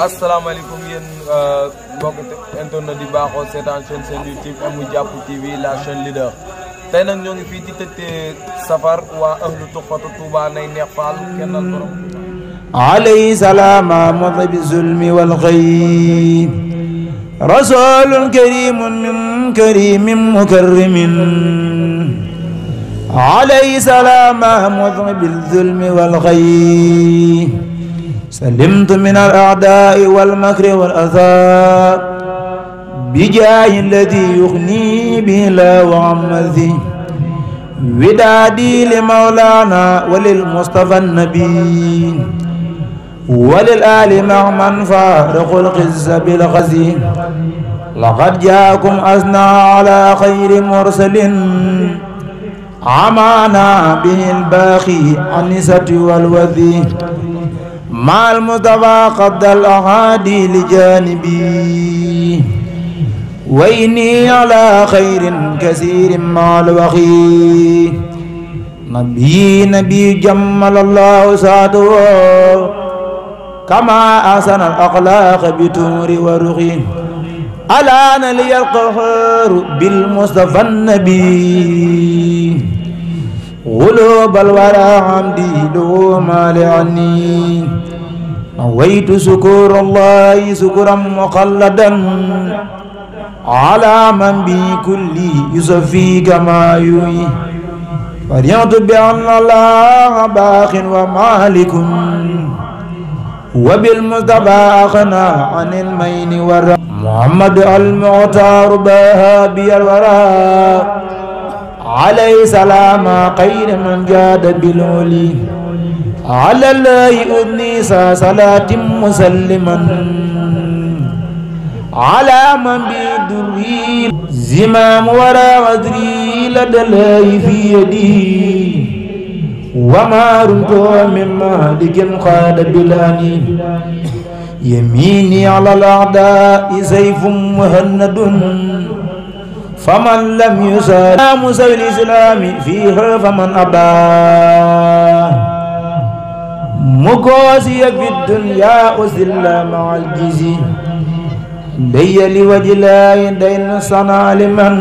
asalaamaaleykum yéen mbokk internet di baaxoo seetaan seen YouTube Moudiap TV la chaîne leader tey nag ñoo ngi fii ci tëj safar waa ahlu tuxfatu Touba nay neex faal kennal borom alayhi salaama mudhibi zulmi wal ghayb rasulun karimun min karimin mukarrimin alayhi salaama mudhibi zulmi wal ghayb سلمت من الأعداء والمكر والأذى بجاه الذي يغني به لا وعمذي ودادي لمولانا وللمصطفى النبي وللآل مع من فارق القز بالغزي لقد جاءكم أثنى على خير مرسل عمانا به الباقي عن النساء والوذي مع المصطفى قد الأعادي لجانبي وإني على خير كثير مع الوخي نبي جمل الله سعده كما أحسن الأخلاق بتور ورخي ألان لي القهر بالمصطفى النبي غلوب الورى عمدي دوما لعني نويت سكور الله سكرا مخلدا على من بي كل يصفي كما يوي فرحت بأن الله باق ومالك وبالمصطفى أغنى عن المين والرحم محمد المختار بهابي الورى عليه سلام خير من جاد بالولي على الله أذني صلاة مسلما على من بدري زمام ورا غدري لدى الله في يدي وما رمت من مهلك قاد بالهني يميني على الأعداء سيف مهند فمن لم يسالم مسوي الإسلام فيها فمن أبى مكوسي في الدنيا أسل مع الجزي لي لوجه الله دين صنع لمن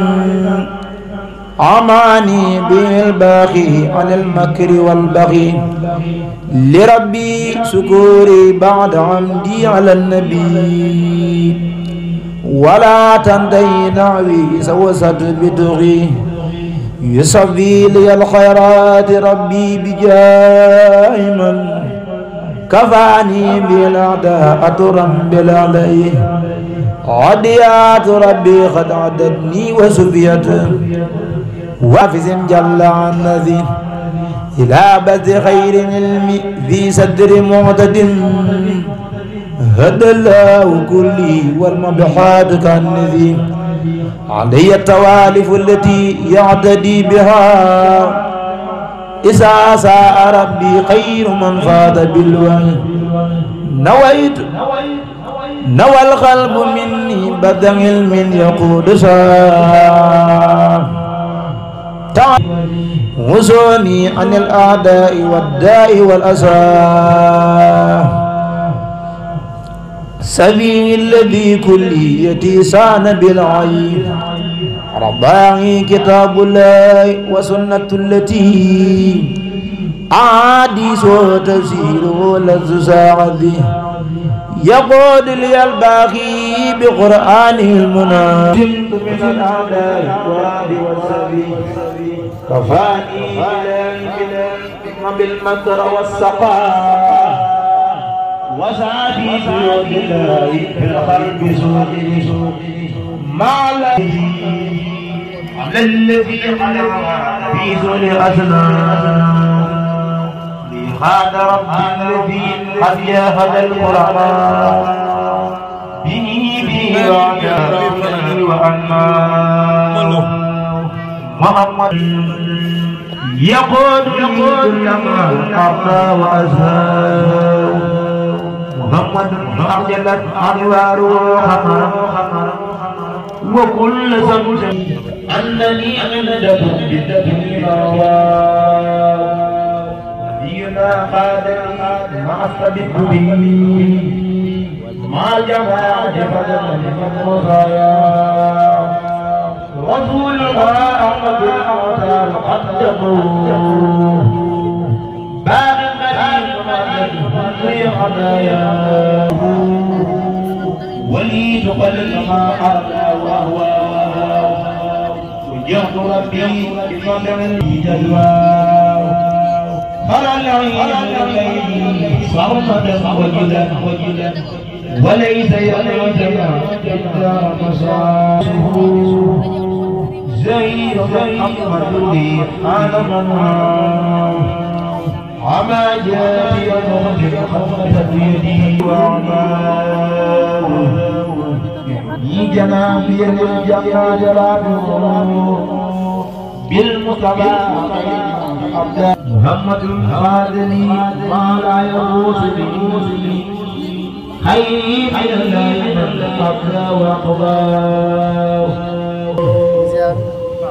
عماني بالباقي عن المكر والبغي لربي سكوري بعد عمدي على النبي ولا تنتهي دعوي سوست بتغي يصفي لي الخيرات ربي بجاه من كفاني بالأعداء أترم بالأعداء عديات ربي قد عددني وسفيت وافز جل عن ذي إلى بث خير علم في صدر معتد هدى الله كلي والمبحات كالنذي علي التوالف التي يعتدي بها إذا ساء ربي خير من فات بالوعي نويت نوى القلب مني بذل علم يقود وزوني عن الأعداء والداء والأسى سبيل الذي كليتي سان بالعين رضاعي كتاب الله وسنة التي أحاديث وتفسيره لذ ساعدي يقود لي الباقي بقرآنه المنى من الأعداء والوادي والسبيل كفاني بالمكر والسقاء وسعدي سيود الله في القلب سوء مع الذي خلق في سوء أسنان لخاد ربي الذي قد يهد القرآن به وعجاب وأمان محمد يقول كلما أرضى وأزهار محمد أرجلت أنواره خمر وكل سمس أنني عندكم بالدنيا نبينا خادم ما أستبد به مع الجماعة فضلا المصايا رسول الله أحمد الأعتار قدموا باغ القديم في خطاياه وليد قلب ما أرضى وهو وجهت ربي بقدم جلواه خلى العين صرمدا وجدا وليس يلزم إلا مصاصه زيد محمد لي عالما عما جاء يموت خطة بيدي وعماه جنابي للجنة جلاله بالمصطفى محمد الفاضل ما لا يغوص بموسي خير الله من قبل وقضاه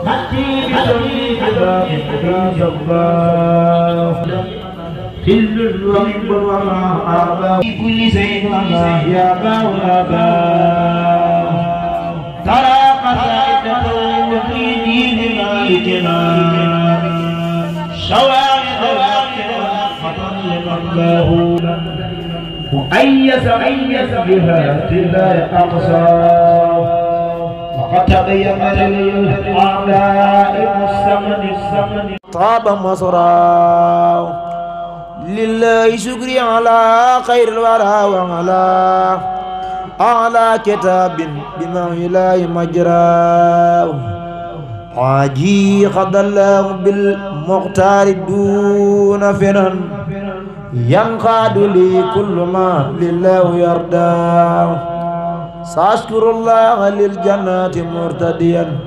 حتي بسمي كذاب جباه خل الوحب وما أعباه في كل شيء وما يابا وابا ترى قصائد وفي دين مالكنا شواهد فضل الله وأيس بها تلا أقصى وقد تبين للأعداء السمن طاب مصرا لله شكري على خير الورى وعلى على كتاب بما إلهي مجراه عاجي قد الله بالمختار دون فنن ينقاد لي كل ما لله يرضى سأشكر الله للجنات مرتديا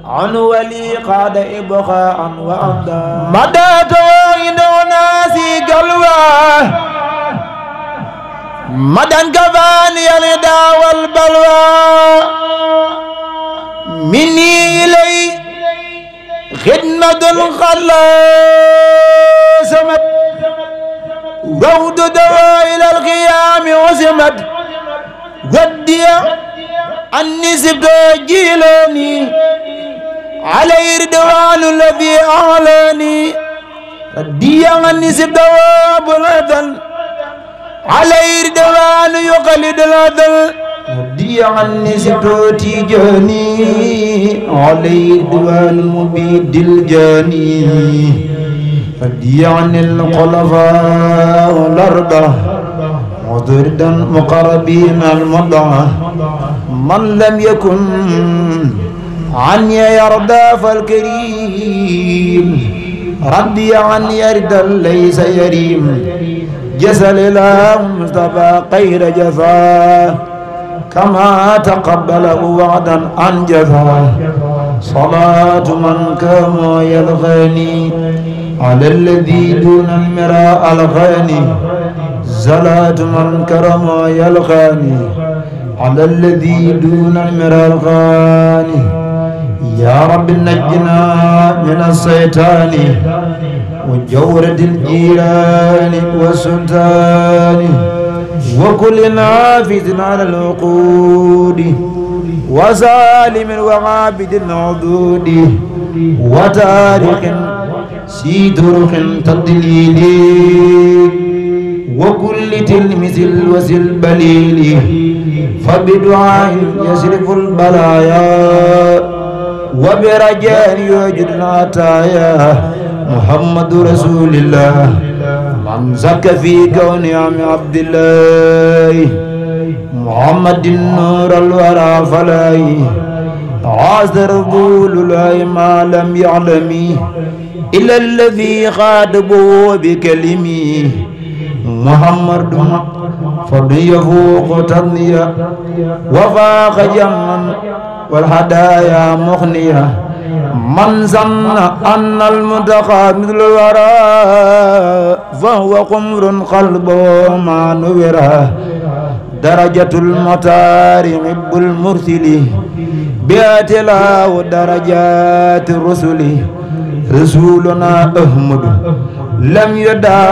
عن ولي قاد إبقاء وأمدا مدى توين ناسي قلوى مدى كفاني الهدى والبلوى مني إلي خدمة خلصمت روض دواء إلى القيام وسمت ودي أني سبت جيلاني علي رضوان الذي أعلاني ودي أني سبت وابلة علي رضوان يقلد الأذل ودي أني سبت تيجاني علي رضوان مبيد الجاني ودي عن الخلفاء الأربعة مضردا مقربين المضعة من لم يكن عني يرضى فالكريم ربي عني يرضى ليس يريم جزل الله مصطفى خير جزاه كما تقبله وعدا عن جزاه صلاة من كما يلغاني على الذي دون المراء الغاني زلات من كرم يلغاني على الذي دون المراء الغاني يا رب نجنا من الشيطان وجورة الجيران والسلطان وكل نافذ على العقود وظالم وعابد العضود وتارك سيدرخ تضليل وكل تلمس الوسل بليل فبدعاء يصرف البلايا وبرجاء يوجد العطايا محمد رسول الله من زكى في كون عم عبد الله محمد النور الورى فلاي عاذر بول لا ما لم يعلم إلا الذي خاطبه بكلمه محمد فضل يفوق تضنيا وفاق جما والهدايا مغنية من ظن أن المنتقى مثل الورى فهو قمر قلبه ما نوره درجة المطار عب المرسل بأتلا درجات الرسل رسولنا أحمد لم يدع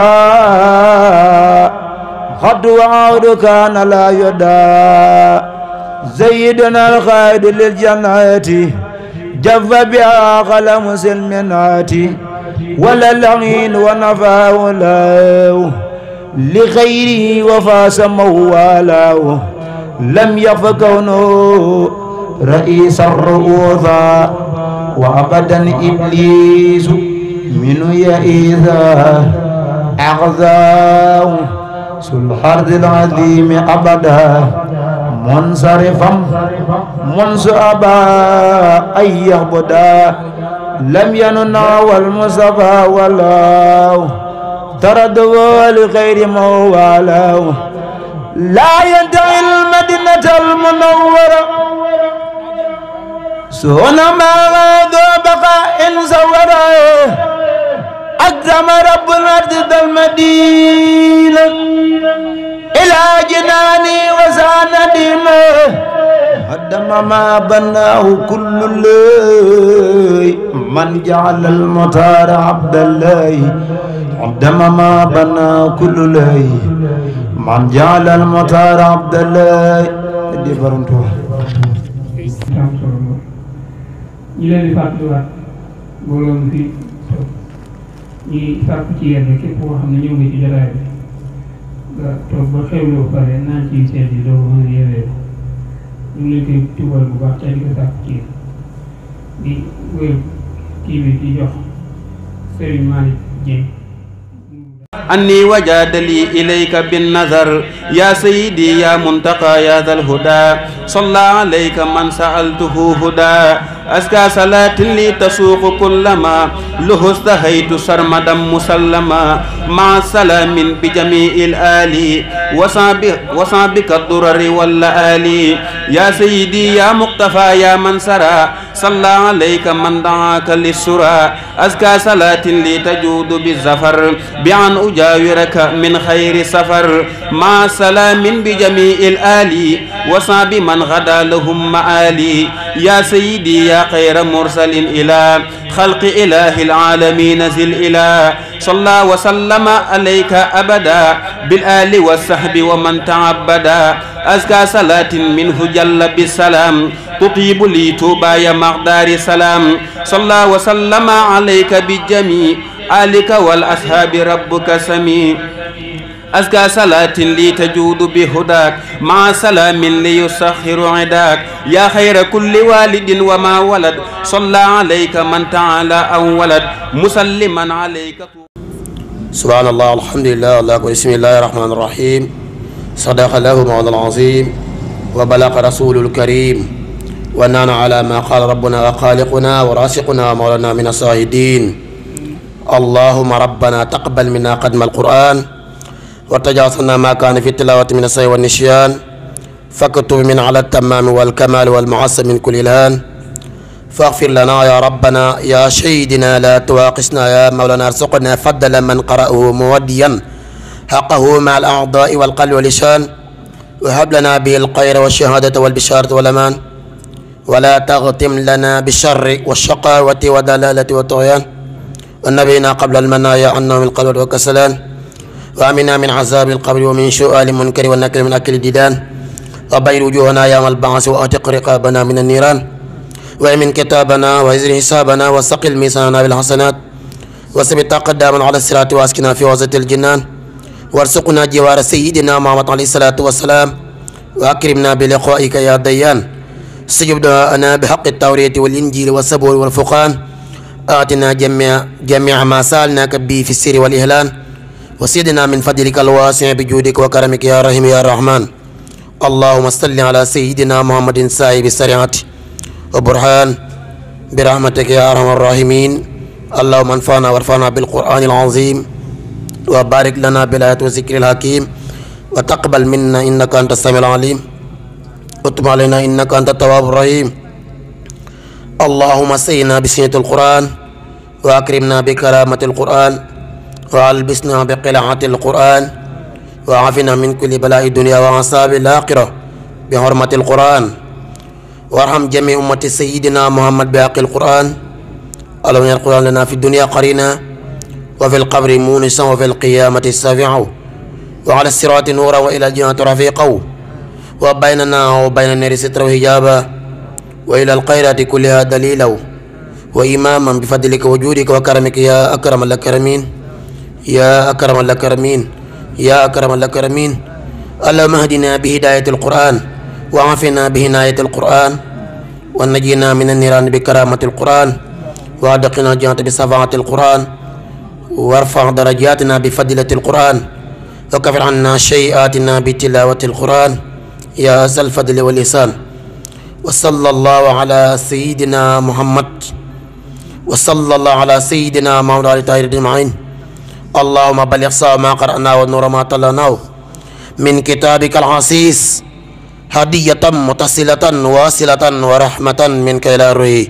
خط وعود كان لا يدى زيدنا الخالد للجنات جف بها قلم سلمنات ولا لعين ونفاه له لخيره وفاس موالاه لم يخف كونه رئيس الرؤوذا وأبدا إبليس من يئذا أغذاه سلحرد العظيم أبدا منصرفا منذ أبا أن يعبدا لم يننا والمصطفى والله تردوا لخير موالاه لا ينتهي المدينة المنورة سهنا ما غادوا بقاء صورا أقدم رب الأرض المدينة إلى جناني وساندينه هدم ما بناه كل الليل من جعل المطار عبد الله هدم ما بناه كل الليل من جعل المطار عبد الله دي فرنتو ñi leen di fàttaliwaat mbooloo mi fi ñi sàkk ci yéen képp koo xam ne ñëw nga ci jotaay bi nga toog ba xewle ba pare naan ci seet yi doo mën a yewee ñu ngi leen koy tubal bu baax te di ko sàkk ci yéen di wér kii bi di jox Serigne Malick Dieng أني وجاد لي إليك بالنظر يا سيدي يا منتقى يا ذا الهدى صلى عليك من سألته هدى أزكى صلاة لي تسوق كلما له استهيت سرمدا مسلما مع السلام بجميع الآل وصابك الضرر والآل يا سيدي يا مقتفى يا من سرى صلى عليك من دعاك للسرى أزكى صلاة لي تجود بالزفر بأن أجاورك من خير سفر مع سلام بجميع الآل وصاب من غدا لهم مآلي يا سيدي يا خير مرسل إلى خلق إله العالمين ذي الإله صلى وسلم عليك أبدا بالآل والصحب ومن تعبدا أزكى صلاة منه جل بالسلام تطيب لي توبا يا مقدار سلام صلى وسلم عليك بالجميع آلك والأصحاب ربك سميع أزكى صلاة لي تجود بهداك مع سلام ليسخر عداك يا خير كل والد وما ولد صلى عليك من تعالى أو ولد مسلما عليك سبحان الله الحمد لله الله أكبر بسم الله الرحمن الرحيم صدق الله مولانا العظيم وبلغ رسول الكريم ونعنا على ما قال ربنا وخالقنا وراسقنا ومولانا من الصاهدين اللهم ربنا تقبل منا قدم القرآن وتجاوزنا ما كان في التلاوة من السهو والنسيان فاكتب من على التمام والكمال والمعصم من كل الهان فاغفر لنا يا ربنا يا سيدنا لا تواقسنا يا مولانا ارزقنا فضل من قرأه موديا حقه مع الأعضاء والقلب واللسان وهب لنا به الخير والشهادة والبشارة والأمان ولا تغتم لنا بالشر والشقاوة والدلالة والطغيان والنبينا قبل المنايا عنا من القلب والكسلان وامنا من عذاب القبر ومن سؤال المنكر والنكر من اكل الديدان وبير وجوهنا يوم البعث واعتق رقابنا من النيران وامن كتابنا وازر حسابنا وثقل ميزاننا بالحسنات وثبت اقدامنا على الصراط واسكنا في وسط الجنان وارزقنا جوار سيدنا محمد عليه الصلاه والسلام واكرمنا بلقائك يا ديان استجب دعاءنا بحق التوراه والانجيل والصبور والفقان اعطنا جميع ما سالناك به في السر والاهلان وسيدنا من فضلك الواسع بجودك وكرمك يا رحيم يا رحمن اللهم صل على سيدنا محمد صاحب السريعة وبرهان برحمتك يا ارحم الراحمين اللهم انفعنا وارفعنا بالقرآن العظيم وبارك لنا بالآيات والذكر الحكيم وتقبل منا انك انت السميع العليم وتب علينا انك انت التواب الرحيم اللهم سينا بسنة القرآن واكرمنا بكرامة القرآن وألبسنا بقلاعة القرآن وعافنا من كل بلاء الدنيا وعذاب الآخرة بحرمة القرآن وارحم جميع أمة سيدنا محمد بحق القرآن اللهم اجعل القرآن لنا في الدنيا قرينا وفي القبر مونسا وفي القيامة السافعا وعلى الصراط نورا وإلى الجنة رفيقا وبيننا وبين النار سترا وحجابا وإلى الخيرات كلها دليلا وإماما بفضلك وجودك وكرمك يا أكرم الأكرمين يا أكرم الأكرمين يا أكرم الأكرمين. اللهم اهدنا بهداية القرآن وعافنا بهناية القرآن ونجينا من النيران بكرامة القرآن وأدخلنا الجنة بشفاعة القرآن وارفع درجاتنا بفضيلة القرآن وكفر عنا سيئاتنا بتلاوة القرآن يا ذا الفضل والإحسان. وصلى الله على سيدنا محمد وصلى الله على سيدنا محمد وعلى آله أجمعين. اللهم بلغ ما قرأناه ونور ما تلوناه من كتابك العزيز هدية متصلة واصلة ورحمة منك إلى روحي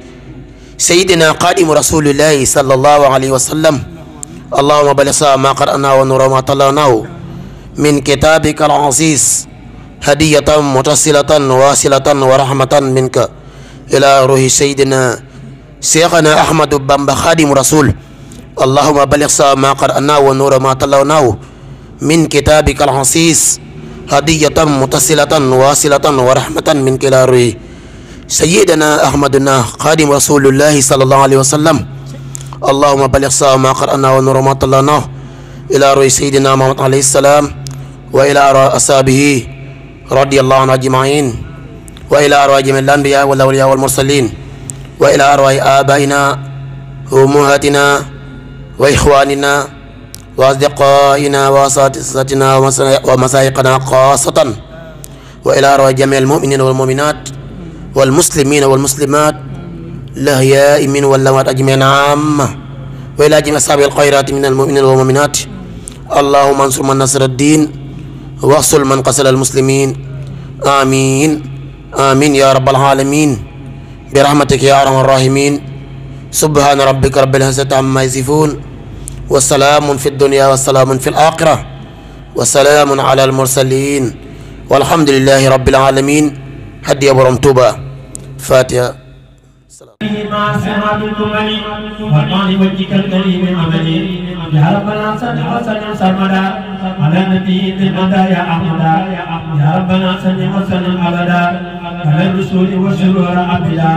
سيدنا قادم رسول الله صلى الله عليه وسلم. اللهم بلغ ما قرأناه ونور ما تلوناه من كتابك العزيز هدية متصلة واصلة ورحمة منك إلى روح سيدنا شيخنا أحمد بامبا خادم رسول. اللهم بلغ ما قرأناه ونور ما تلوناه من كتابك العزيز هدية متصلة واصلة ورحمة منك إلى روح سيدنا أحمدنا خادم رسول الله صلى الله عليه وسلم. اللهم بلغ ما قرأناه ونور ما تلوناه إلى روح سيدنا محمد عليه السلام وإلى أرواح أصحابه رضي الله عنهم أجمعين وإلى أرواح جميع الأنبياء والأولياء والمرسلين وإلى أرواح آبائنا وأمهاتنا وإخواننا وأصدقائنا وأساتذتنا ومشايخنا خاصة وإلى أرواح جميع المؤمنين والمؤمنات والمسلمين والمسلمات الأحياء منهم والأموات أجمعين عامة وإلى جميع أصحاب الخيرات من المؤمنين والمؤمنات. اللهم انصر من نصر الدين واخذل من قتل المسلمين. آمين آمين يا رب العالمين برحمتك يا أرحم الراحمين. سبحان ربك رب العزة عما يصفون وسلام في الدنيا وسلام في الآخرة وسلام على المرسلين والحمد لله رب العالمين. هدي برمتوبة فاتحة. مع سحاب الكمل وطعن وجهك الكريم عملي يا ربنا صل وسلم سرمدا على نبي المدى يا أحمدا يا ربنا صل وسلم أبدا على الرسول والشرور عبدا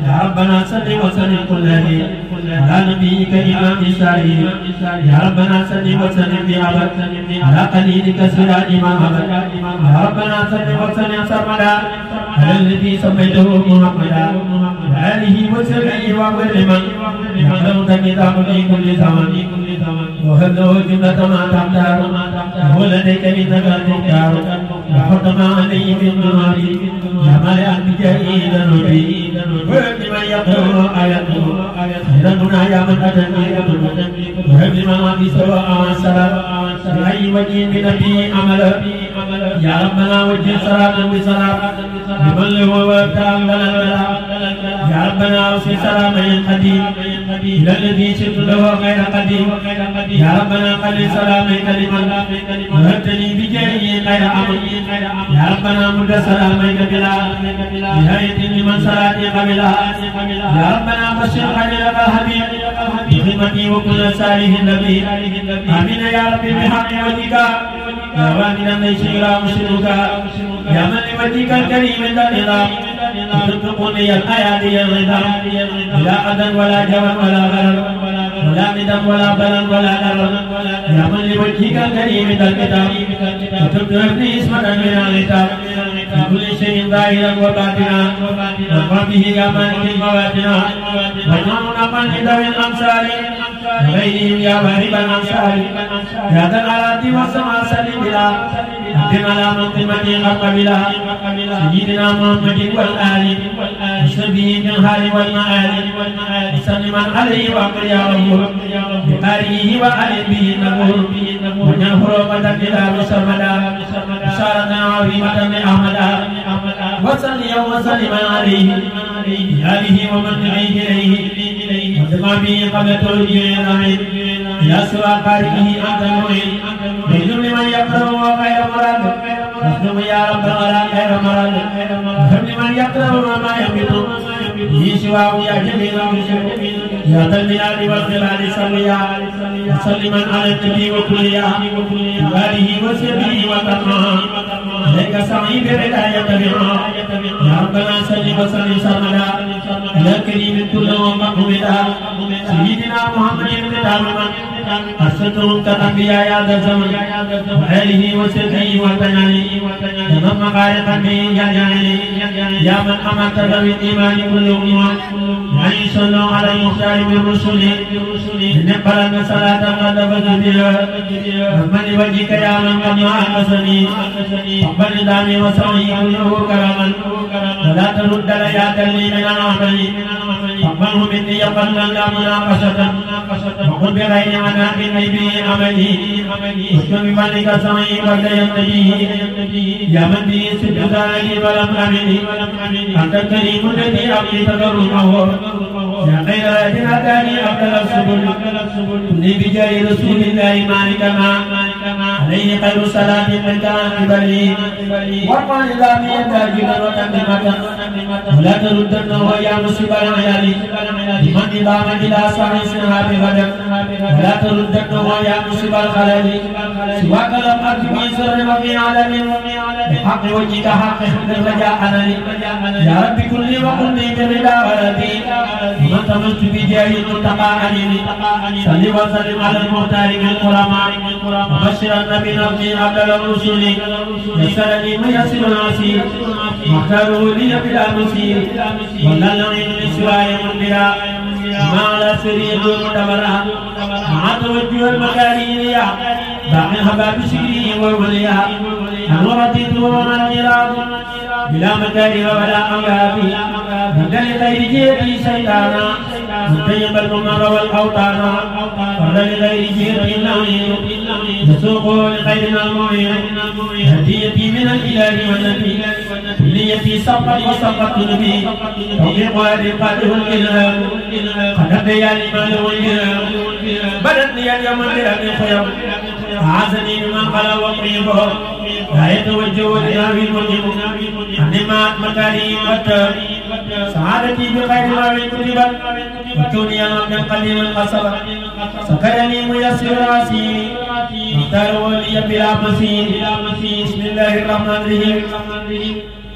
يا ربنا صل وسلم كل على نبيك إمام إسرائيل يا ربنا صل وسلم بأبد على قليلك سراج محمد يا ربنا صل وسلم سرمدا على الذي سميته محمدا وآله وسلم ومن يعلم كتاب في كل زمان وهب له جملة ما تختار وهو لديك إنك المختار وحط ما عليه من ظهر يا مالئ بجاهه ذنوبي وهب لمن يقرأ آياته خيرا هنا يا من أتى وهب لمن في سواء والسلام بأي وجه بنبي عملا يا ربنا وجه صلاة بسلام لمن له وابتاع ولا يا ربنا أوصي سلاما قديم إلى الذي شئت له غير قديم يا ربنا قل سلامك لمن وهبتني بجاهه غير أمر يا ربنا مد سلامك بلا نهاية لمن صلاتي قبلها يا ربنا بشر خليلك الحبيب بخدمتي وكل صالح النبي آمين يا ربي بحق وجهك يا والدا ليس إلى مشرك يا من لوجهك الكريم النظام تطلقني الآيات الرضا لا أذى ولا جوى ولا غرر ولا ندم ولا بلل ولا نرر يا من لوجهك الكريم الكتاب وتبدلني اسمك من الكتاب كل شيء ظاهرا وباطنا وارفع به يا مالك المواتنا واجعلنا من ذوي الأمثال وغيرهم يا واهب الأمثال يا ذا الأرض والسماء سلم بلا أقم على منقمة قد قبلا سيدنا محمد والآل اشرب به بالحال والمآل وسلم عليه وأقر يا رب بقارئه وآل به النبور وجعل حروفة الكتاب سرمدا بشارة عظيمة لأحمد وصلي وسلم عليه بآله ومن دعيه إليه واتبع به قبل توجيه الأمين يا سوى قارئه أنت المعين بينهم لمن يقرأ وغير مراد نخدم يا رب ولا خير مراد نخدم لمن يقرأ وما ينبت به سواه يا جميل المسلم يا ذا الجلال والجلال صليا وسلما على النبي وكليا وآله وصحبه وسلم عليك سعي برضايا تبعا يا ربنا صل وسلم سرمدا على كريم كل ومقبلا سيدنا محمد تماما أرسلتهم كالأنبياء يا ذا الزمن وآله وصحبه وسلم تمام مقالة به يا من أمرت ذوي الإيمان كلهم أن يصلوا على المختار من رسله نقبل صلاة قد فزدها من لوجهك يا من قد أحسني اقبل دامي وسعي كله كرما ولا ترد ليات لي من العمل اقبله مني قبل لا مناقشة وقل بغير مناق به عملي واشكر بفضلك سعي قد ينتهي يا من به سد ذلك ولم أمني أنت الكريم الذي أبقي تكرمه يا خير هاد هداني أفضل السبل كني بجاه رسول الله مالك ما عليه خير صلاة من كان قبلي وارفع نظامي تاجلا وتميمة ولا تردنه يا مصيب العيال لمن نظام إلى صحيح سنها بغدر ولا تردنه يا مصيب الخلل سواك لم أرد في سر وفي علم بحق وجهك حق حمد رجاءنا يا رب كل وقلني برضا ولدي ومن تمست بجاه المنتقى عليني صل وسلم على المختار من الكرماء وبشر النبي نفسي قبل الرسل يسر لي ميسر العسير واختاره لي بلا مسير ولا العين لسواي منبرا ما على سرير مدبرا مع توجه المكاريه باقي الحباب سيري ووليا أنورتي ومن الإراد بلا مكاره ولا أنغابي من غير جيبي سيدانا متيب الممر والأوطانا ورد لغير جيبي اللعين نسوق لغيرنا المعين هديتي من الإله والنبي كليتي سبقت وسبقت نبي توفيق هذه قاده الإلهام قدرت يا الإيمان والإلهام بدتني اليوم بأبي خير أعزني بمن قال وطيبه لا يتوجه لنبي المجيب عندما مكارم الدار سعادتي بخير ما كتبت وكوني عبدا قليل القصبة سكرني ميسر راسي اختار لي بلا مسير بسم الله الرحمن الرحيم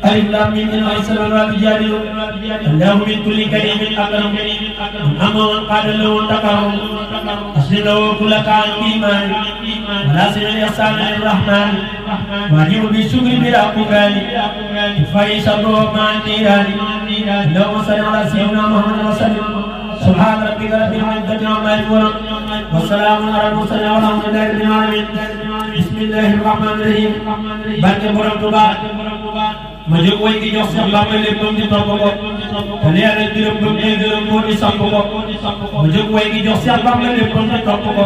ألف لام ميم العيسى والرجال الله من كل كريم أكرم أما من قال له تكرم أسل له كل كان إيمان ولا سر الإحسان للرحمن وأجيب بالشكر بلا قبال فايس الله مع النيران اللهم صل على سيدنا محمد وسلم سبحان ربك رب العزة عما يصفون وسلام على المرسلين والحمد لله رب العالمين بسم الله الرحمن الرحيم barke borom Tuuba ma jóg way gi jox Seex Bamba léppam di topp ko te leeral gërëm ba ngay gërëm ko di samp ko ma jóg way gi jox Seex Bamba léppam di topp ko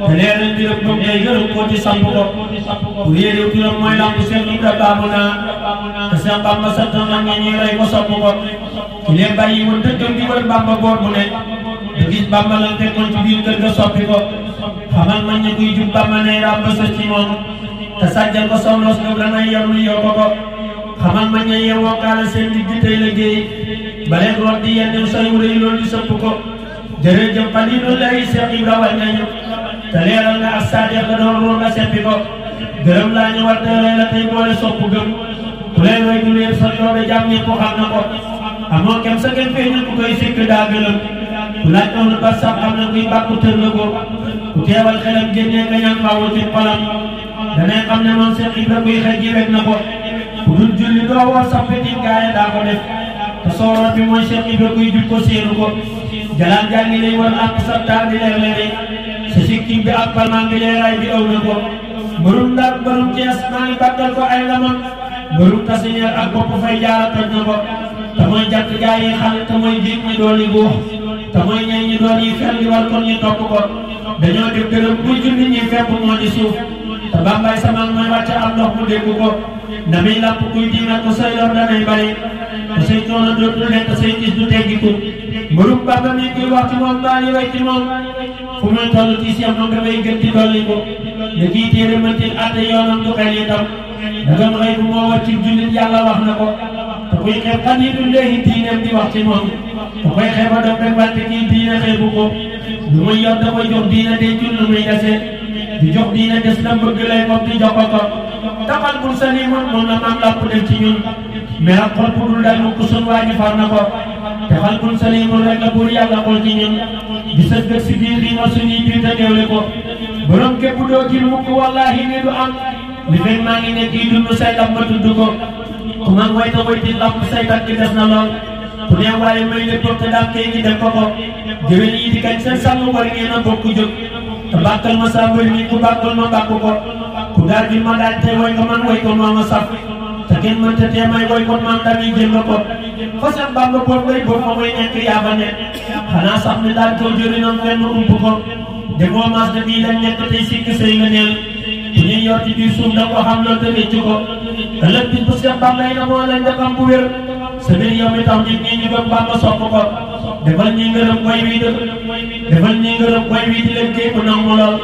te leeral gërëm ba ngay gërëm ko di samp ko ku yéeréw turam mooy lamp Seex Ibra baamu naa te Seex Bamba sant na ñi rey ko sopp ko ki leen bàyyi woon dëkkam di wër Bamba boor bu ne te gis Bamba lan fekkoon ci biir kër ga soppi ko xamal man ña kuy jub Bamba ne ràbb sa ci moom te sàjjal ko somlos nga danay yor lu yokko ko xamal ma ña yeewoo kaala seen digg tey liggéey baleen root di yenn say wuré loolu di sëpp ko jërëjëf Xaliilu lay Seex Ibra wal nañu te leeral nga ak Saadiq nga doon roo nga seppi ko gërëm laa ñu war teelee la tey boole sopp gëm ku leen way du leen sa yoobe jàmm ñëpp xam na ko amoo kem sa kem feeñu ku koy sikk daa gëlëm ku laaj aw na bar sax xam na kuy bàkku tër la ko ku teewal xelam génnee nga ñaan faawu ci xolam danay xam ne moom Seex Ibra kuy xel ji wet na ko ku dul julli doo war sax petit gaaya daa ko def te sooroon bi mooy Seex Ibra kuy jub ko séenu ko jalaan jàngi lay war ak sa taar di leer leeri sa sikkim bi ak palmaan bi leeraay bi aw na ko mbërum Ndar mbërum Cees maa ngi bàttal ko ay lamam mbërum Kasineer ak bopp fay jaara toj na ko te mooy jàkk gaa yi xale te mooy jiit ñi doon yi guux te mooy ñay ñi doon yi fel li war kon ñu topp ko dañoo def gërëm buy julli ñi fepp moo di suuf te Bambaay samaan mooy wàcce am ndox mu dégg ko ndamiy làpp kuy diingat ko say lor danay bari te say coono dootul lekk say gis du teggiku mbërum Bamba mi kuy wax ci moom daal yi way ci moom fu muy toll ci Seex moom dafay gën di dolli ko ne kii téere mëntil àtte yoonam du xel itam dagam xëy bu moo war ci jullit yàlla wax na ko te kuy xeeb xalilullahi diineem di wax ci moom ku koy xeeba doon rek wante kii diine xeebu ko lu muy yor da koy jox diine dencul lu muy dese di jox diine des na bëgg lay moom di jox ko taxal bul sa nii moom la maam làpp def ci ñun mais ak xol bu dul dal mu ko sun waa ji far na ko taxal bul sa nii rek la buur yàlla xool ci ñun di sës gët si biir lii ma suñuy biir te néewle ko borom képp doo gil mukk wallahi ni du am li fekk maa ngi nekk yi dund say lam ma tudd ko ku man way ta way di lamp say tànk des na lool ku ne waaye may lépp te daam kay ngi def ko ko géwél yi di kañ seen sàmm war ngeen a bokk jóg te bàkkal ma sa mbër mi ku bàkkal ma bàkk ko ku daal di ma daal tey way ko man way ko moo ma saf te kenn mënta tee may way kon man tamit jël nga ko façon Bamba boobu ngay boobu ma may nekk yaa ba nekk xanaa sax ni daal koo jëriñam fenn ump ko demoo maas de bii lañ nekk tey sikk say nga neel ku ñuy yor ci biir suuf da ko xam loolu te wéccu ko ëllëg bis bu Seex Bamba yi na moo lañ defam bu wér sa biir yow mi tax nit ñi ñu gëm Bamba sopp ko defal ñi ngërëm koy wii defal ñi ngërëm koy wii di leen kii ku nangu lool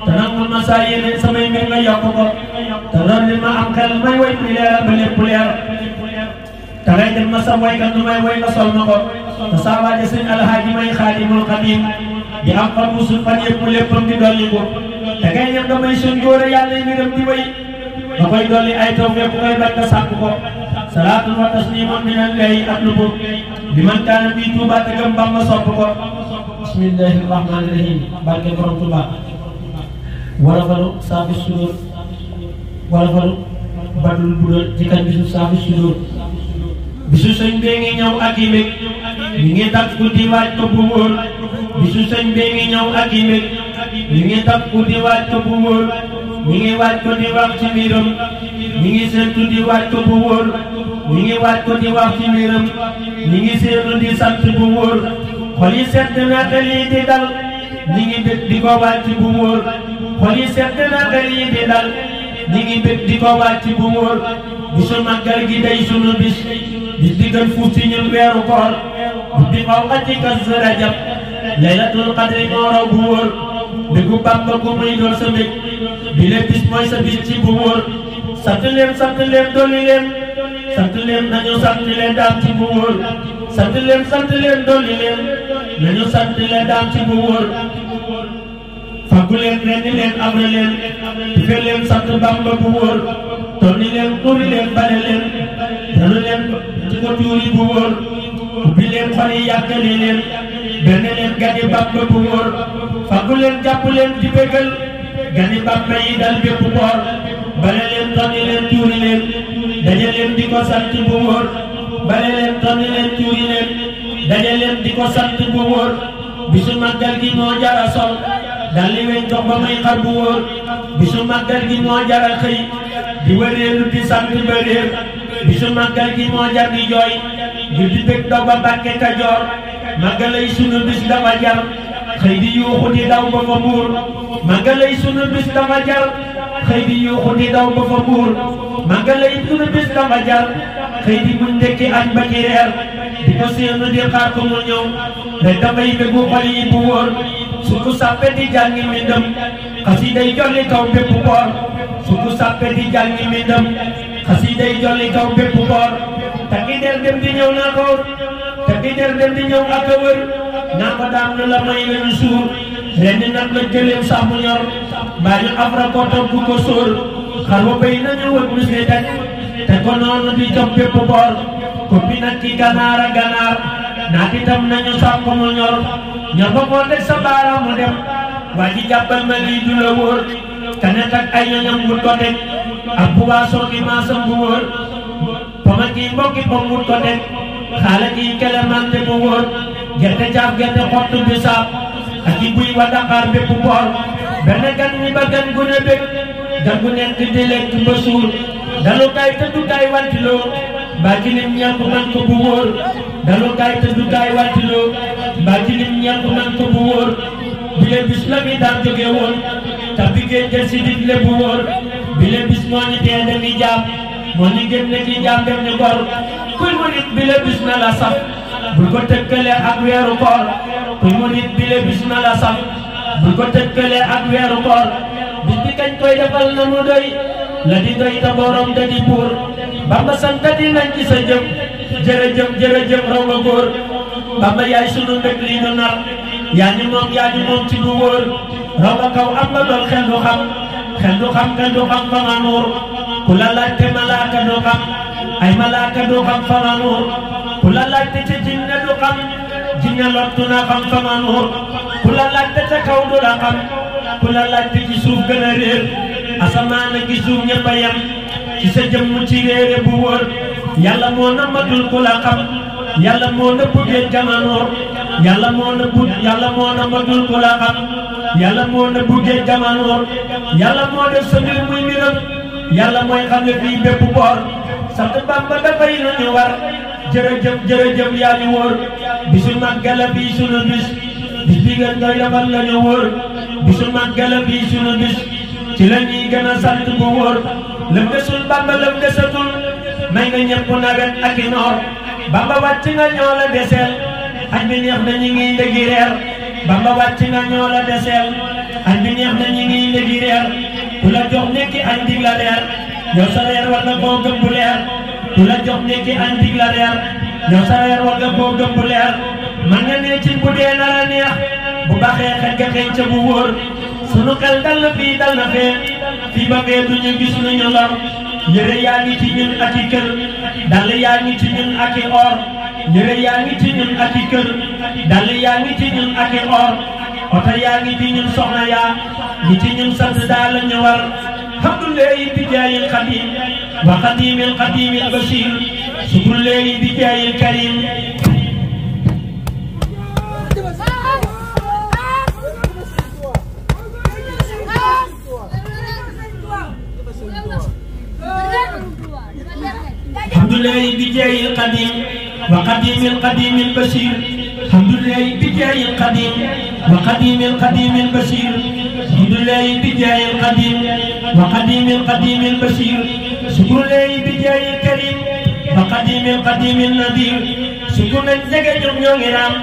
te nangul ma saa yéene samay mbir nga yokk ko te loolu li ma am xel may way mi leeral ba lépp leer te ngay def ma sa waykat nu may way nga sol ma ko te saa waaje sëñ alhaaji may xaadimul xadim di am fan musul fan yëpp mu léppam di dolli ko te ngay ñam nga may suñ góor yàlla yi mbiram di way nga koy dolli ay taw fépp koy bañ nga sàkk ko salaatun wa taslimun minan lay atlubu bi man kaana bii Tuuba te gëm Bamba sopp ko bismillahi rahmani rahim barke borom Tuuba wala falu saafi sudur wala falu badul budal ci kan bisu saafi sudur bisu sëñ bee ngi ñëw ak i mbég ñu ngi takk guddi waaj ko bu wóor bisu sëñ bee ngi ñëw ak i mbég ñu ngi takk guddi waaj ko bu wóor ñu ngi waaj ko di wax ci mbiram ñu ngi séentu di waaj ko bu wóor ñu ngi waaj ko di wax ci mbiram ñu ngi séentu di sant bu wóor xol yi sedd na xel yi di dal ñu ngi bég di ko waaj bu wóor xol yi sedd na xel yi di dal ñu ngi bég di ko waaj bu wóor bisu màggal gi day sunu bis di gën fuuf ci ñun weeru koor di xaw a ci Kazu Rajab laylatul qadri moo raw bu wóor bégu Bàmba ku muy doon sa mbég bi le bis mooy sa bis ci bu wóor sant leen dolli leen sant leen nañu sant leen daam ci bu wóor sant leen dolli leen nañu sant leen daam ci bu wóor faggu leen rendi leen amre leen dife leen sant Bàmba bu wóor tonni leen tuuri leen bale leen danu leen ci ko tuuri bu wóor ubbi leen xol yi yàkkali leen benn leen gani Bàmba bu wóor faggu leen jàpp leen di bégal gani Bàmba yi dal bépp boor bale leen tonni leen tuuri leen daje leen di ko sant bu wóor bale leen tonni leen tuuri leen daje leen di ko sant bu wóor bisu màggal gi moo jara sol dal li weñ dox ba may xar bu wóor bisu màggal gi moo jara xëy di wëreelu di sant ba réer bisu màggal gi moo jar di jooy ngir di bég daw ba Mbàkke Kajoor màggalay sunu bis dafa jar xëy di yuuxu di daw ba fa muur màggalay sunu bis dafa jar xëy di yuuxu di daw ba fa muur màggalay sunu bis dafa jar xëy di muñ ndekki añ ba ci reer di ko séenu di xaar ko mu ñëw rek damay bégu xol yi bu wóor suku sàppe di jàngi mbindam xasiday jolli kaw bépp boor suku sàppe di jàngi mbindam xasiday jolli kaw bépp boor takki der dem di ñëw naa ko takki der dem di ñëw ak a wër naa ko daam lu la may lañu suur ren di nag la jëleem sàmmu ñor mbaa ñu afra ko toog bu ko sóor xar wa béy nañu wër mu si daj te ko noonu di jox bépp boor ko bi nag ki ganaar a ganaar naat itam nañu sàmm mu ñor ñor ba moo teg sa baaraamu dem waa ji jàppal ma lii du la wóor kanet ak ay ñoñam wut ko teg ak bu waasoo ki maasam bu wóor poma kii mbokki pom wut ko teg xaala kii kelemante bu wóor gerte caaf gerte xottu bisaab ak i buy wa Dakar bépp boor benn gan ñi ba gan gu ne bég gan gu nekk di lekk ba suur dalukaay tëddukaay wantiloo mbaa ci lim ñàkk man ko bu wóor dalukaay tëddukaay wantiloo mbaa ci lim ñàkk man ko bu wóor bile bis la mi daan jóge woon te bi ngeen jël si digle bu wóor bile bis moo ñu tee demi jaam moo ñu gën ne ci jaam dem ni gor kuy mu nit bile bis na la saf bul ko tëkkale ak weeru koor kuy mu nit bile bis na la saf bul ko tëkkale ak weeru koor bis bi kañ koy defal na mu doy la di doy ta borom da di buur Bamba sant di nañ ci sa jëm jërëjëf jërëjëf raw nga góor Bamba yaay sunu mbég lii nu nar yaa ñu moom ci bu wóor raw nga kaw am nga doon xel du xam fa nga nuur ku la laajte malaaka du xam ay malaaka du xam fa nga nuur ku la laajte ci jinne du xam jinne lottu na xam fa nga nuur ku la laajte ca kaw du la xam ku la laajte ci suuf gën a réer asamaan ak suuf ñëpp a yem ci sa jëmm ci réere bu wóor yàlla moo namatul ku la xam yàlla moo nëbb géej jamanoor yàlla moo namatul ku la xam yàlla moo nëbb géej jamanoor yàlla moo def sa mbir muy mbiram yàlla mooy xam ne fii bépp boor sant Bamba dafay lu ñu war jërëjëf jërëjëf yaa ñu wóor bisu màggala bii sunu bis bi ngeen koy defal la ñu wóor bisu màggala bii sunu bis ci la ñuy gën a sant bu wóor lëm desul Bamba lëm desatul may nga ñëpp nawet ak i noor Bamba wàcc nga ñoo la deseel añ bi neex na ñi ngi ndëgi reer Bamba wàcc nga ñoo la deseel añ bi neex na ñi ngi ndëgi reer ku la jox nekki añ dig la reer yow sa reer war nga koo gëm bu leer ku la jox nekki añ dig la reer yow sa reer war nga koo gëm bu leer man nga ne ci bu dee nar a neex bu baaxee xet ga xeeñ ca bu wóor sunu xel dal na fii dal na fee fii ba fee duñu gis nañu lor yére yaa ngi ci ñun ak i kër dàll yaa ngi ci ñun ak i or yére yaa ngi ci ñun ak i kër dàll yaa ngi ci ñun ak i or oto yaa ngi ci ñun soxna yaa ngi ci ñun sant daal la ñu war hamdulillahi bi jaayil xadim wa xadimil xadimil bashir sukrullahi bi jaayil karim hamdulillahi bi jaayil qadim wa qadimil qadimil bashir hamdulillahi bi jaayil qadim wa qadimil qadimil bashir hamdulillahi bi jaayil qadim wa qadimil qadimil bashir shukrullahi bi jaayil karim wa qadimil qadimil nadir sukku nañ jege ñoom ñoo ngi raam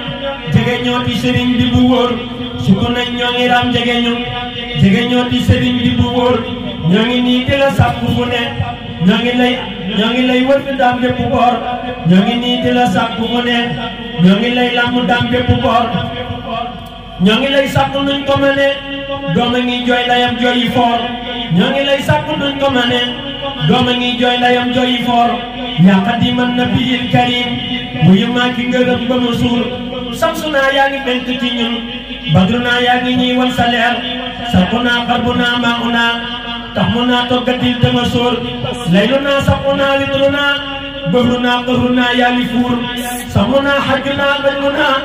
jege ñoo di sëriñ bi bu wóor sukku nañ ñoo ngi raam jege ñoo di sëriñ bi bu wóor ñoo ngi nii di la sàkku fu ne ñoo ngi lay wër fi daam bépp boor ñoo ngi nii di la sàkku mu ne ñoo ngi lay làmm daam bépp boor ñoo ngi lay sàkku nuñ ko mëne dooma ngi jooy layam jooyi foor ñoo ngi lay sàkku nuñ ko mëne dooma ngi jooy layam jooyi foor yaa xadiman nabiyil karim mu yëmaa ki ngërëm ba mu suur samsunaa yaa ngi bent ci ñun badrunaa yaa ngi ñuy wan sa leer sarkunaa xarbunaa maunaa tax mu naa toggatil te ma sóor laylu naa samu naa witru naa bëhru naa bëhru naa yaa ngi fuur samu naa xajju naa najmu naa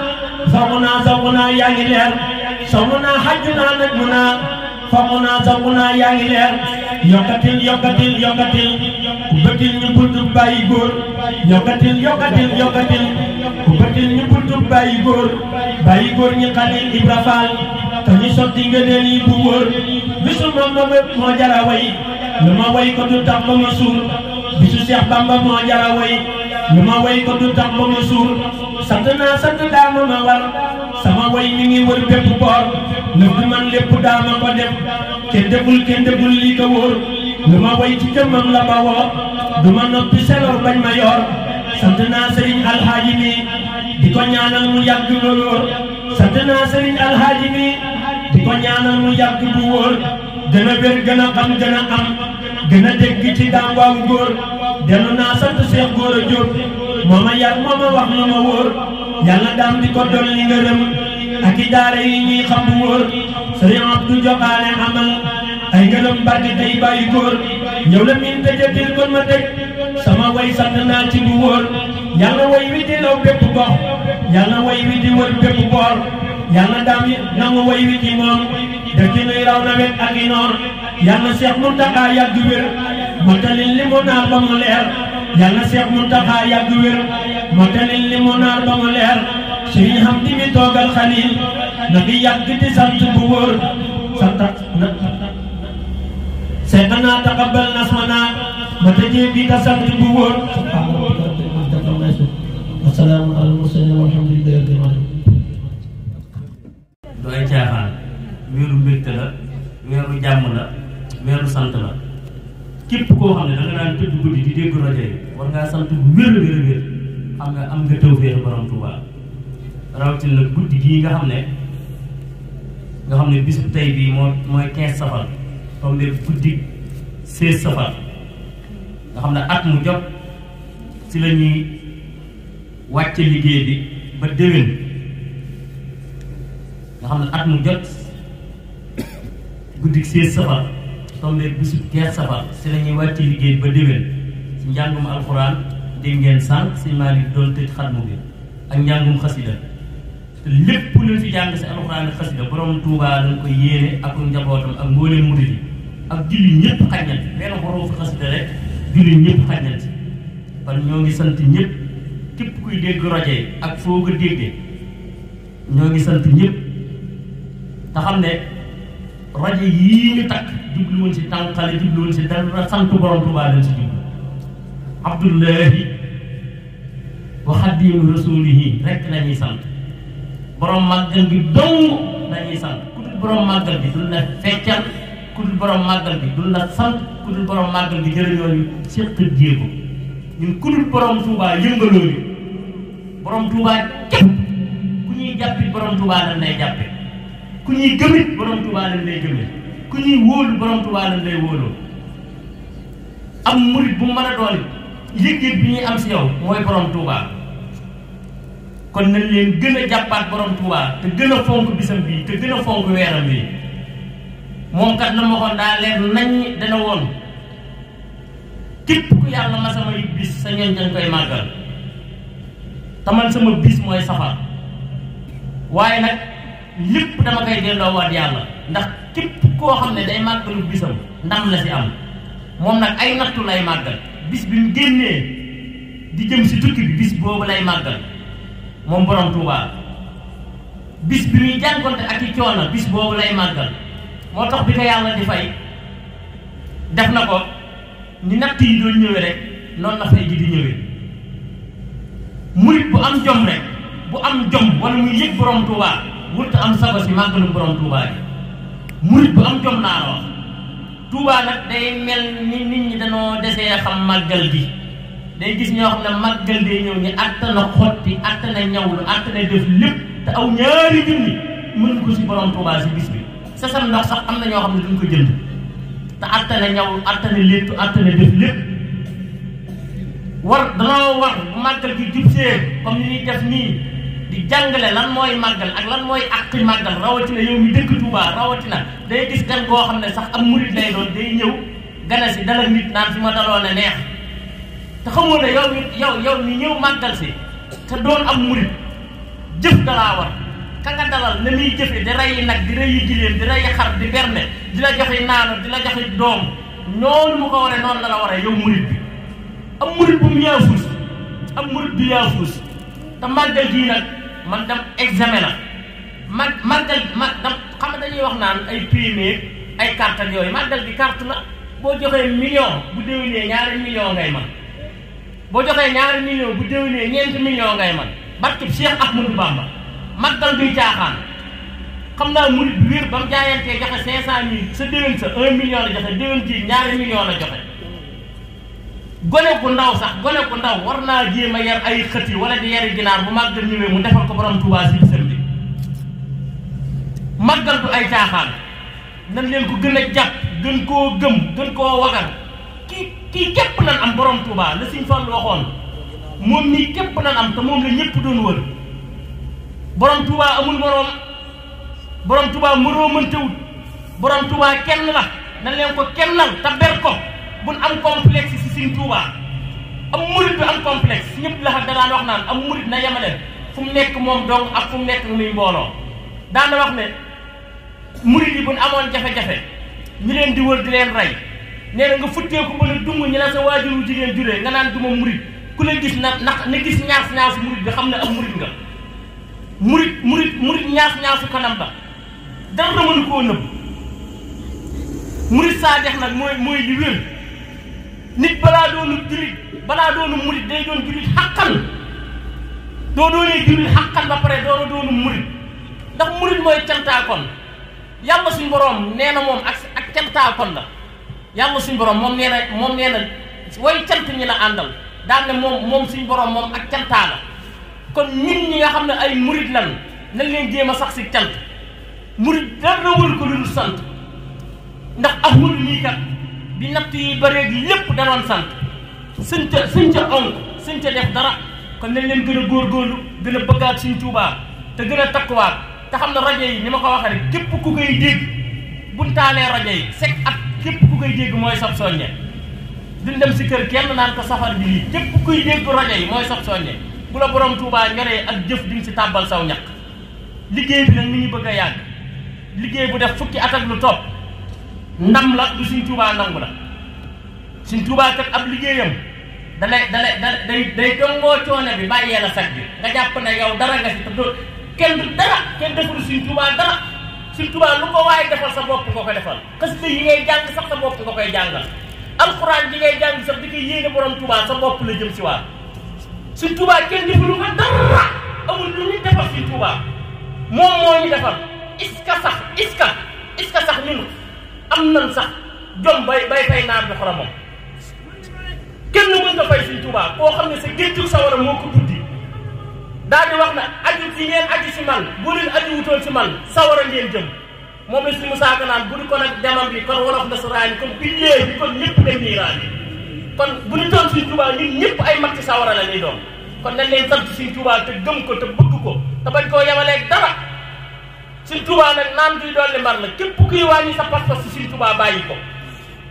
famu naa zawmu naa yaa ngi leer samu naa xajju naa najmu naa famu naa zawmu naa yaa ngi leer yokkatil yokkatil yokkatil ku bëtil ñu buntu bàyyi góor yokkatil yokkatil yokkatil ku bëtil ñu buntu bàyyi góor ñi Xalil Ibra Faal te ñu sotti ngëneel yi bu wóor bisu moom moo jara way lu ma way ko du tax ba ma suur bisu Seex Bamba moo jara way lu ma way ko du tax ba ma suur sant naa sant daama ma war sama way mi ngi wër bépp boor lëf bi man lépp daama ko def kenn deful lii ko wóor lu ma way ci jëmmam la ba woo du ma noppi seloo bañ ma yor sant naa Sëriñ Alxaaji mi di ko ñaanal mu yàgg ba wóor sant naa Sëriñ Alxaaji mi di ko ñaanal mu yàgg bu wóor gën a wér gën a xam gën a am gën a dégg ci daam waawu góor dellu naa sant Seex Góora Jóob moo ma yar moo ma wax lu ma wóor yàlla daam di ko dolli ngërëm ak i daara yi ñuy xam bu wóor Sëriñ Abdu Joxaane amal ay ngërëm barke tey bàyyi góor ñëw la min tëjëtil kon ma tëj sama way sant naa ci bu wóor yàlla way wi di law bépp gox yàlla way wi di wër bépp boor yàlla daam nangu way wi ci moom dëkk nuy raw nawet ak i noor yàlla Seex Muntaxa yàgg wér motalil li mu naar ba mu leer yàlla Seex Muntaxa yàgg wér motalil li mu naar ba mu leer Sëriñ Hamdi mi toogal Xalil na fi yàgg di sant bu wóor sant na Seexanaa taqabbal nasmanaa ma tëjee bi ta sant bu wóor assalaamu alal mursaliin walhamdulillahi rabbil aalamiin du ay caaxaan weeru mbégte la weeru jàmm la weeru sant la képp koo xam ne da nga daan tëdd guddi di dégg rajo yi war ngaa sant bu wér a wér a wér am nga tawfeex borom Touba rawatina nag guddi gii nga xam ne bisu tey bii mooy 15 safar comme de guddi 16 safar nga xam ne at mu jot si la ñuy wàcce liggéey bi ba déwén nga xam ne at mu jot guddi 16 safar comme de bisu 15 safar si la ñuy wàcce liggéey ba déwén si njàngum alxuraan dégg ngeen sànq si Malick doon tëj xatmu bi ak njàngum xasida te lépp luñ fi jàng si alxuraan ak xasida borom Touba dañ ko yéene ak njabootam ak mbooleem murid yi ak julli ñëpp xaj nañ ci benn borom fi xasida rek julli ñëpp xaj nañ ci kon ñoo ngi sant ñëpp képp kuy dégg rajo yi ak foo ko déggee ñoo ngi sant ñëpp te xam ne rajo yii ñu takk jubluwoon si tànqale jubluwoon si dara sant borom Touba dañ si jublu Abdullahi wa xadimu rasulihi rek lañuy sant borom màggal gi dong lañuy sant ku dul borom màggal gi dul la feccal ku dul borom màggal gi dul la sant ku dul borom màggal gi jërëñoo ñu séq jéego ñun ku dul borom Touba yëngaloo ñu borom Touba képp ku ñuy jàppit borom Touba lañ lay jàppe ku ñuy gëmit borom Touba lañ lay gëmit ku ñuy wóolu borom Touba lañ lay wóoloo am murit bu mën a doon yëg-yëg bi ñuy am si yow mooy borom Touba kon nañ leen gën a jàppaat borom Touba te gën a fonk bisam bii te gën a fonk weeram bii moom kat la ma waxoon daa leer nañ dana woon képp ku yàlla ma sama yit bis sa ñoñ dañ koy màggal te man sama bis mooy safar waaye nag lépp dama koy delloowaat yàlla ndax képp koo xam ne day màggalu bisam ndam la si am moom nag ay nattu lay màggal bis bi mu génnee di jëm si tukki bi bis boobu lay màggal moom borom Touba bis bi muy jànkonte ak i coono bis boobu lay màggal moo tax bi ko yàlla di fay def na ko ni natt yi doon ñëwee rek noonu la fay ji di ñëwee murit bu am jom rek bu am jom wala muy yëg borom Touba wut am sago si màggalu borom Touba gi murit bu am jom naa la wax Touba nag day mel ni nit ñi dañoo desee xam màggal gi day gis ñoo xam ne màggal day ñëw ñi attana xotti attana ñawlu attana def lépp te aw ñaari junni mën ko si borom Touba si bis bi sa sam ndox sax am na ñoo xam ne duñ ko jënd te attana ñawlu attana léttu attana def lépp danoo war bu màggal gi jub see comme ni ñuy def nii di jàngale lan mooy màggal ak lan mooy àqi màggal rawatina yow mi dëkk Touba rawatina day gis gan goo xam ne sax am murit lay doon day ñëw gane si dalal nit naan fi ma daloo ne neex te xamoo ne yow mi ñëw màggal si te doon am murit jëf dalaa war ka nga dalal na muy jëfe di rey nag di rey giléem di rey xar di berne di la joxe naanu di la joxe doom noonu mu ko waree noonu la la waree yow murit bi am murit bu mu yaafus am murit bi yaafus te màggal gii nag man dem examen la màggal xam nga dañuy wax naan ay primé ay carte ak yooyu màggal gi carte la boo joxee million bu déwénee ñaari million ngay man boo joxee ñaari million bu déwénee ñeenti million ngay man barkeb Cheikh Ahmadou Bamba màggal duy caaxaan xam naa murit bi wér ba mu jaayantee joxe 500 000 sa déwén sa 1 million la joxe déwén kii ñaari million la joxe gone ku ndaw sax gone ku ndaw war naa jéem a yar ay xët yi wala di yari ginaar bu màggal ñëwee mu defal ko borom Touba si bisam bi màggal du ay caaxaan nan leen ko gën a jàpp gën koo gëm gën koo wagal kii képp nan am borom Touba la Sëñ Fallu waxoon moom nii képp nan am te moom la ñëpp doon wër borom Touba amul moroom borom Touba moroomantewut borom Touba kenn la nan leen ko kennal te ber ko buñ am complexe si Sëñ Touba am murit bi am complexe ñëpp la da daan wax naan am murit na yemale fu mu nekk moom dong ak fu mu nekk muy mbooloo daan na wax ne murit yi buñ amoon jafe-jafe ñu leen di wër di leen rey nee na nga futteeku ba ne dung ñi la sa waajuru jigéen juree nga naan duma murit ku la gis na gis ñaas murit bi xam ne am murit nga murit ñaasu kanam ba dara mënu koo nëbb murit saa dex nag mooy li wér nit balaa doonu jullit balaa doonu murit day doon jullit xàqan doo doonee jullit xàqan ba pare doonu murit ndax murit mooy cantaakoon yàlla suñ boroom nee na moom ak cantaakoon la yàlla suñ boroom moom nee na way cant ñi la àndal daan ne moom suñ borom moom ak cantaa la kon ñun ñi nga xam ne ay murit lan nañ leen jéem a sax si cant murit dara wër ko lu dul sant ndax Ahmadu nii kat bi natt yi bëree gi lépp danoon sant suñ ca onk suñ ca def dara kon nañ leen gën a góorgóorlu gën a bëggaat suñ Tuubaa te gën a takkuwaat te xam ne rajo yi ni ma ko waxee rek képp ku koy dégg buñ taalee rajo yi chaque at képp ku koy dégg mooy sab soññe duñ dem si kër kenn naan ko safar bi lii képp kuy dégg rajo yi mooy sab soññe bu la borom Tuubaa ñoree ak jëf di nga si tàbbal saw ñaq liggéey bi nag mi ngi bëgg a yàgg liggéey bu def fukki at ak lu topp ndam la du suñ Tuubaa nangu la suñ Tuubaa kat ab liggéeyam day dongoo coono bi bàyyee la sag bi nga jàpp ne yow dara nga si te doo kenn du dara kenn deful suñ Tuubaa dara suñ Tuubaa lu ko waaye defal sa bopp nga ko defal xasida yi ngay jàng sax sa bopp nga koy jàngal alxuraan yi ngay jàng sax di koy yéene borom Tuubaa sa bopp la jëm si waat suñ Tuubaa kenn defulu ko dara amul lu ñu defal suñ Tuubaa moom moo ñu defal est-ce que sax ñun am nan sax jom bay fay naar bi xoromam kenn mën nga fay suñ Tuubaa koo xam ne sa géntu sa war a moo ko buddi daal di wax na aju si ngeen aju si man bu leen aju wutoon si man sawar a ngeen jëm moom la si Musaa Ka naan bu di ko nag jamam bi kon wolof nasaraan yi kon billee bi kon ñëpp dem niiraan yi kon bu ñu doon suñ Tuubaa ñun ñëpp ay mag ci sawara la ñuy doon kon nañ leen sant suñ Tuubaa te gëm ko te bëgg ko te bañ koo yemaleeg dara suñ Tuubaa nag naan duy doon li mbar la képp kuy wàññi sa pas-pas si suñ Tuubaa bàyyi ko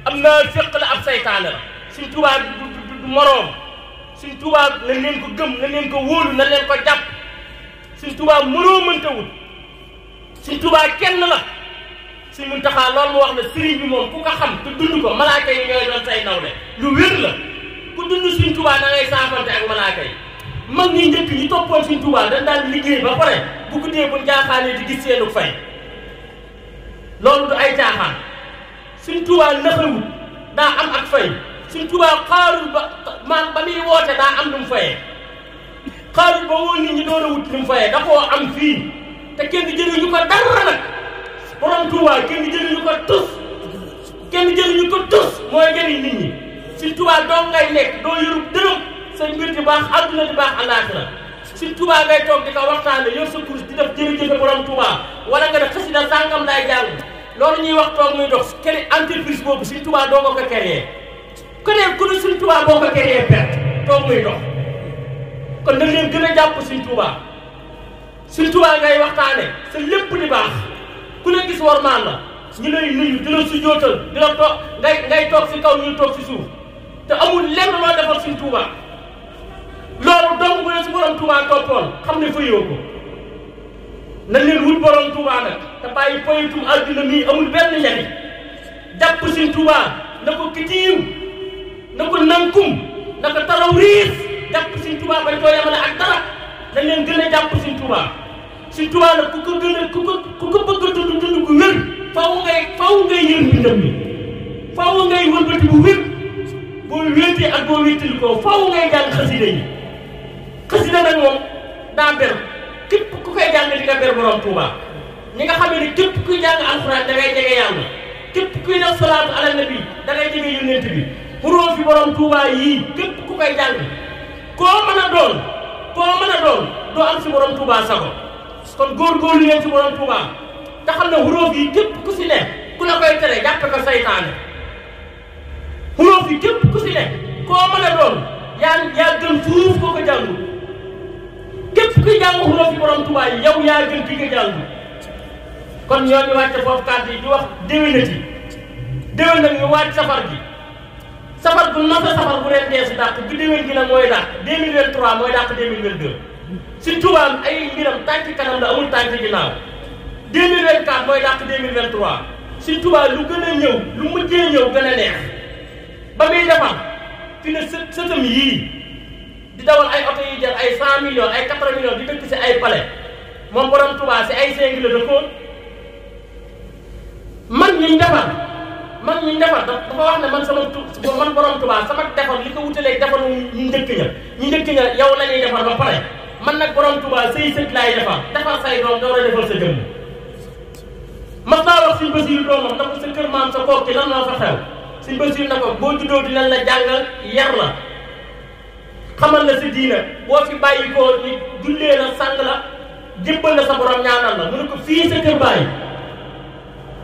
am na féq la ab saytaane la suñ Tuubaa du moroom suñ Tuubaa nañ leen ko gëm nañ leen ko wóolu nañ leen ko jàpp suñ Tuubaa mënoo mënta wut suñ Tuubaa kenn la suñ Muntaxaa loolu mu wax ne sëriñ bi moom ku ko xam te dund ko malaaka yi ñooy doon say nawle lu wér la ku dund suñ Tuubaa da ngay saafante ak malaaka yi mag ñi njëkk ñi toppoon suñ Tuubaa dañ daan liggéey ba pare bu guddee buñ jaaxaanee di gis seenu fay loolu du ay caaxaan suñ Tuubaa naxawut daa am ak fay suñ Tuubaa xaarul ba muy woote daa am lu mu fayee xaarul ba woon nit ñi doon a wut lu mu fayee da koo am fii te kenn jëriñu ko dara nag borom Tuubaa kenn jëriñu ko tus mooy jëriñ nit ñi suñ Tuubaa doo ngay nekk doo yorub dërëm sa mbir di baax àdduna di baax àllaaxira suñ Tuubaa ngay toog di ko waxtaane yor sa course di def jërëjëfe borom Tuubaa wala nga def xasida sàngam laay jàng loolu ñuy wax toog muy dox kenn entreprise boobu suñ Tuubaa doo ko créé keneen ku ne suñ Tuubaa boo ko créé perte toog muy dox kon dañ leen gën a jàpp suñ Tuubaa ngay waxtaane sa lépp di baax ku ne gis war maan la ñu lay nuyu di la sujjóotal di la toog ngay toog si kaw ñuy toog si suuf te amul lenn loo defal suñ Tuubaa loolu donc bu ne si borom Tuubaa toppoon xam ne fayoo ko nañ leen wut borom Tuubaa nag te bàyyi poyitum àdduna mii amul benn njariñ jàpp suñ Tuubaa na ko kitiiw na ko nankum na ko taraw riis jàpp suñ Tuubaa bañ koo yemale ak dara nañ leen gën a jàpp suñ Tuubaa nag ku ko bëgg a dund gu wér faaw ngay yër mbindam mi faaw ngay wëlbati bu wér boo wéetee ak boo wéetali ko faaw ngay jàng xasida yi xasida nag moom daa ber képp ku koy jàng di nga ber borom Tuubaa ñi nga xam ne képp kuy jàng alxuraan da ngay jege yàlla képp kuy def salaatu ala nabi da ngay jege yonent bi xuróofi borom Tuubaa yii képp ku koy jàng koo mën a doon doo am si borom Tuubaa sago kon góorgóorlu leen si borom Tuubaa te xam ne xuróof yi képp ku si ne ku la koy tere jàppe ko saytaane xuróof yi képp ku si ne koo mën a doon yaa gën fuuf koo ko jàngul képp kuy jàng xuróof yi borom Tuubaa yi yow yaa gën ki nga jàngul kon ñoo ñu wàcce foofu kàddu yi di wax déwénati déwén nag ñu wàcc safar bu noppee safar bu ren dee si dàq bi déwén gi nag mooy dàq 2023 mooy dàq 2022 suñ Tuubaa ay mbiram tànk kanam la amul tànk ginnaaw 2024 mooy dàq 2023 suñ Tuubaa lu gën a ñëw lu mujjee ñëw gën a neex ba muy defar fi ne sëtam yii di dawal ay oto yi jar ay 100 millions ay 80 millions di dëkk si ay palais moom borom Tuubaa si ay 5 la dëkkoon man ñi defar dafa wax ne man borom Tuubaa sama defar li ko wutalee defar ñu njëkk ña yow la ñuy defar ba pare man nag borom Tuubaa say sët laay defar say doom door a defar sa jëmm mas naa wax suñ Basiiru doomam na ko sa kër maam sa kook ci lan moo fa xew suñ Basiiru na ko boo juddoo dinañ la jàngal yar la xamal la sa diina boo fi bàyyi ko ni jullee la sang la jébbal la sa borom ñaanal la mu ne ko fii sa kër bàyyi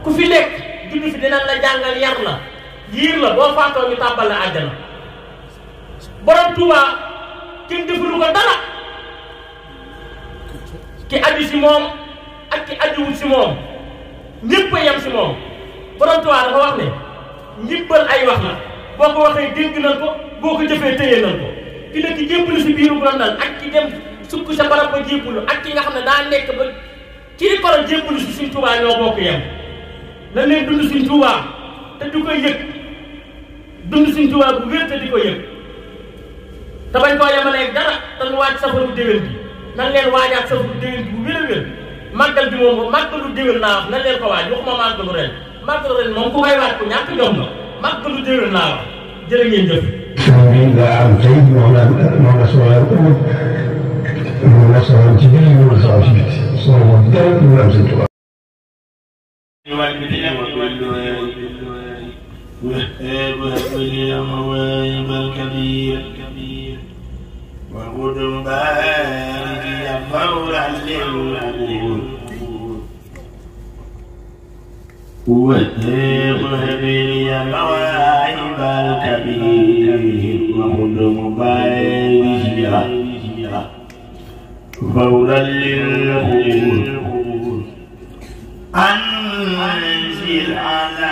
ku fi nekk judd fi dinañ la jàngal yar la yiir la boo faatoo ñu tàbbal la àjjana borom Touba kenn defalu ko dara ki aju si moom ak ki ajuwul si moom ñëpp a yem si moom borom Touba dafa wax ne ñibbal ay wax la boo ko waxee dégg nañ ko boo ko jëfee téye nañ ko ki nekk jébbalu si biiru rondal ak ki dem sukk sa barab ba jébbalu ak ki nga xam ne daa nekk ba kii ko la jébbalu si suñ Touba ñoo bokk yem na leen dund suñ Touba te di ko yëg dund suñ Touba bu wér te di ko yëg te bañ koo yemaleeg dara te nu waaj safaru déwén bi nan leen waajaat safaru déwén bi bu wér a wér màggal bi moom màggalu déwén naa wax nan leen ko waaj waxuma màggalu ren màggalu ren moom ku koy waaj ko ñàkk jom la màggalu déwén naa wax jërë ngeen jëf. daa am tey moom la soxla ci biir moom la soxla ci biti soxla moom dara lu am seen tubaab. وقدم بارك يا فورا للأمور وهب يا مواهب الكبير وقدم بارك يا فورا للأمور أنزل على